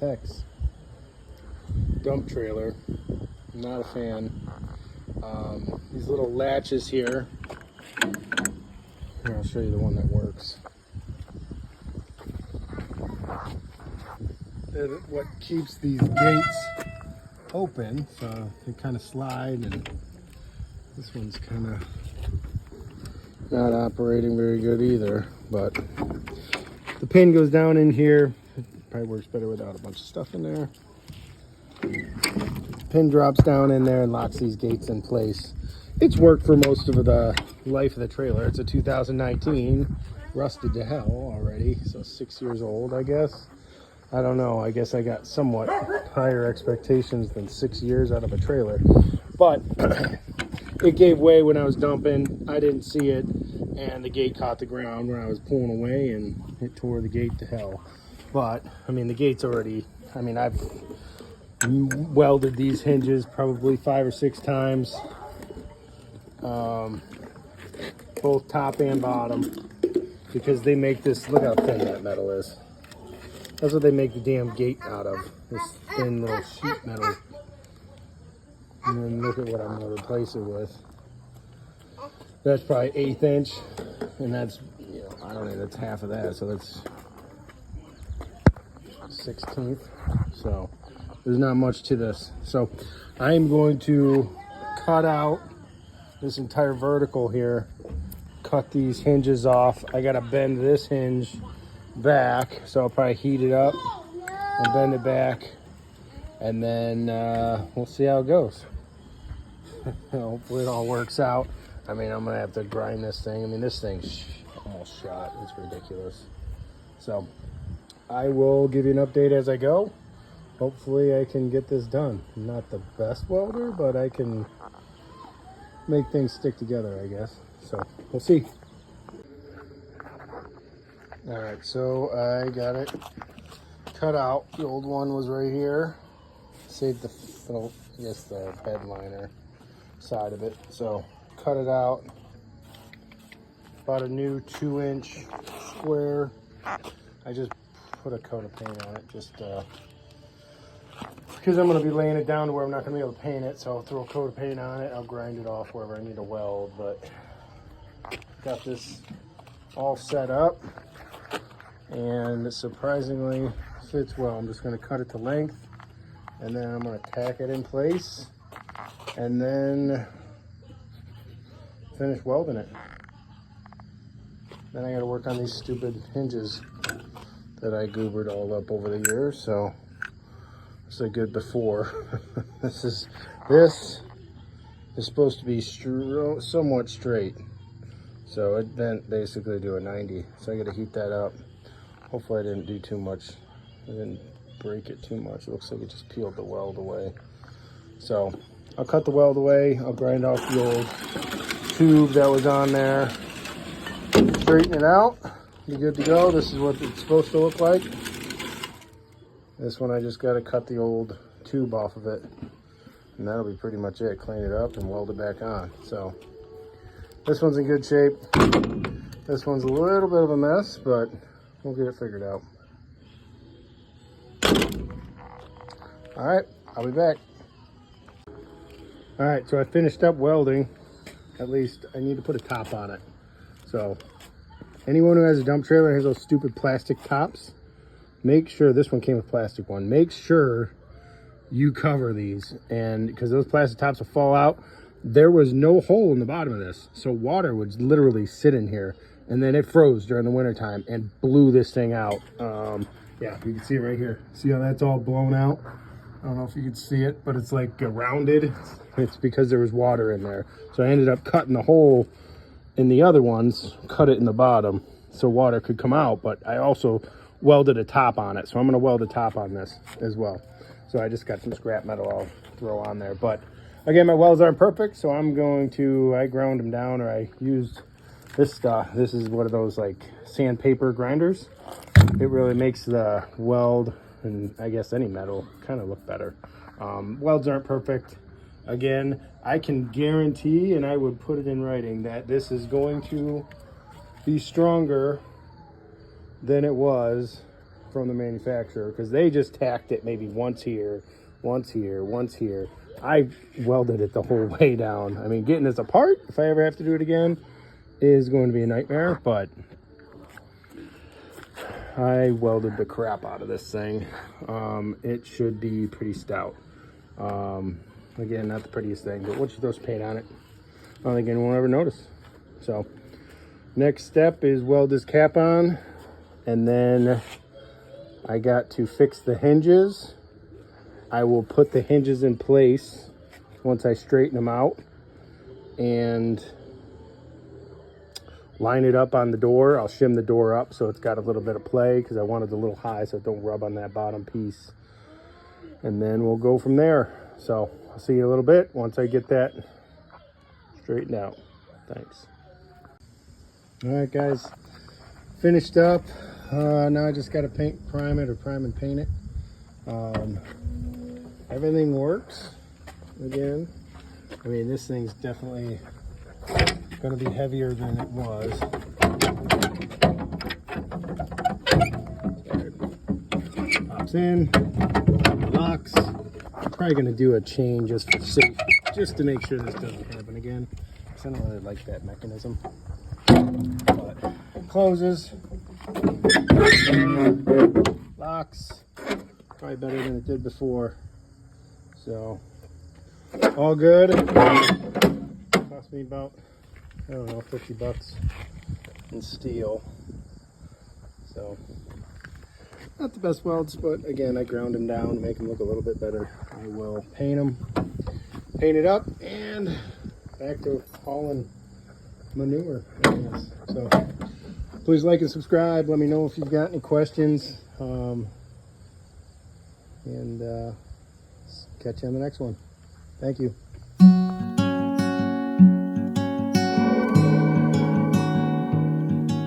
Tex dump trailer. Not a fan. These little latches here. Here, I'll show you the one that works. They're what keeps these gates open, so they kind of slide, and this one's kind of not operating very good either, but the pin goes down in here. It probably works better without a bunch of stuff in there. Pin drops down in there and locks these gates in place. It's worked for most of the life of the trailer. It's a 2019, rusted to hell already, so 6 years old, I guess. I don't know, I guess I got somewhat higher expectations than 6 years out of a trailer, but it gave way when I was dumping. I didn't see it, and the gate caught the ground when I was pulling away, and it tore the gate to hell. But I mean, the gate's already, I mean, I've welded these hinges probably 5 or 6 times, both top and bottom, because they make this, look how thin that metal is. That's what they make the damn gate out of, this thin little sheet metal. And then look at what I'm going to replace it with. That's probably 1/8 inch, and that's, you know, I don't know, that's half of that, so that's 1/16. So there's not much to this. So I am going to cut out this entire vertical here, cut these hinges off. I got to bend this hinge back, so I'll probably heat it up and bend it back, and then we'll see how it goes. Hopefully it all works out. I mean, I'm gonna have to grind this thing. I mean, this thing's almost shot. It's ridiculous. So I will give you an update as I go. Hopefully I can get this done. I'm not the best welder, but I can make things stick together, I guess. So we'll see. All right, so I got it cut out. The old one was right here. Saved the little, I guess, the headliner side of it. So cut it out. Bought a new 2-inch square. I just put a coat of paint on it, just because I'm going to be laying it down to where I'm not going to be able to paint it. So I'll throw a coat of paint on it. I'll grind it off wherever I need to weld. But got this all set up, and it surprisingly fits well. I'm just going to cut it to length, and then I'm going to tack it in place, and then finish welding it. Then I got to work on these stupid hinges that I goobered all up over the years. So it's a good before. This is supposed to be somewhat straight. So it then basically do a 90. So I got to heat that up. Hopefully I didn't do too much. I didn't break it too much. It looks like it just peeled the weld away. So I'll cut the weld away. I'll grind off the old tube that was on there. Straighten it out. Be good to go. This is what it's supposed to look like. This one I just got to cut the old tube off of it. And that'll be pretty much it. Clean it up and weld it back on. So this one's in good shape. This one's a little bit of a mess, but we'll get it figured out. All right, I'll be back. All right, so I finished up welding. At least I need to put a top on it. So anyone who has a dump trailer has those stupid plastic tops, make sure, this one came with plastic one, make sure you cover these, and because those plastic tops will fall out. There was no hole in the bottom of this, so water would literally sit in here, and then it froze during the winter time and blew this thing out. Yeah, you can see it right here. See how that's all blown out? I don't know if you can see it, but it's like rounded. It's because there was water in there. So I ended up cutting the hole in the other ones, cut it in the bottom so water could come out, but I also welded a top on it. So I'm gonna weld a top on this as well. So I just got some scrap metal I'll throw on there. But again, my welds aren't perfect, so I'm going to, I ground them down, or I used this stuff. This is one of those like sandpaper grinders. It really makes the weld, and I guess any metal, kind of look better. Welds aren't perfect. Again, I can guarantee, and I would put it in writing, that this is going to be stronger than it was from the manufacturer, because they just tacked it maybe once here, once here, once here. I welded it the whole way down. I mean, getting this apart, if I ever have to do it again, is going to be a nightmare, but I welded the crap out of this thing. It should be pretty stout. Again, not the prettiest thing, but once you throw some paint on it, I don't think anyone will ever notice. So next step is weld this cap on, and then I got to fix the hinges. I will put the hinges in place once I straighten them out and line it up on the door. I'll shim the door up so it's got a little bit of play, because I want it a little high so it don't rub on that bottom piece. And then we'll go from there. So I'll see you in a little bit once I get that straightened out. Thanks. All right, guys, finished up. Now I just got to prime and paint it. Everything works. Again, I mean, this thing's definitely going to be heavier than it was. Pops in, locks. I'm probably going to do a chain just for safety, just to make sure this doesn't happen again, because I don't really like that mechanism. But it closes, locks, probably better than it did before. So all good. Cost me about, I don't know, 50 bucks in steel. So not the best welds, but again, I ground them down to make them look a little bit better. I will paint them, paint it up, and back to hauling manure, I guess. So please like and subscribe. Let me know if you've got any questions. And catch you on the next one. Thank you.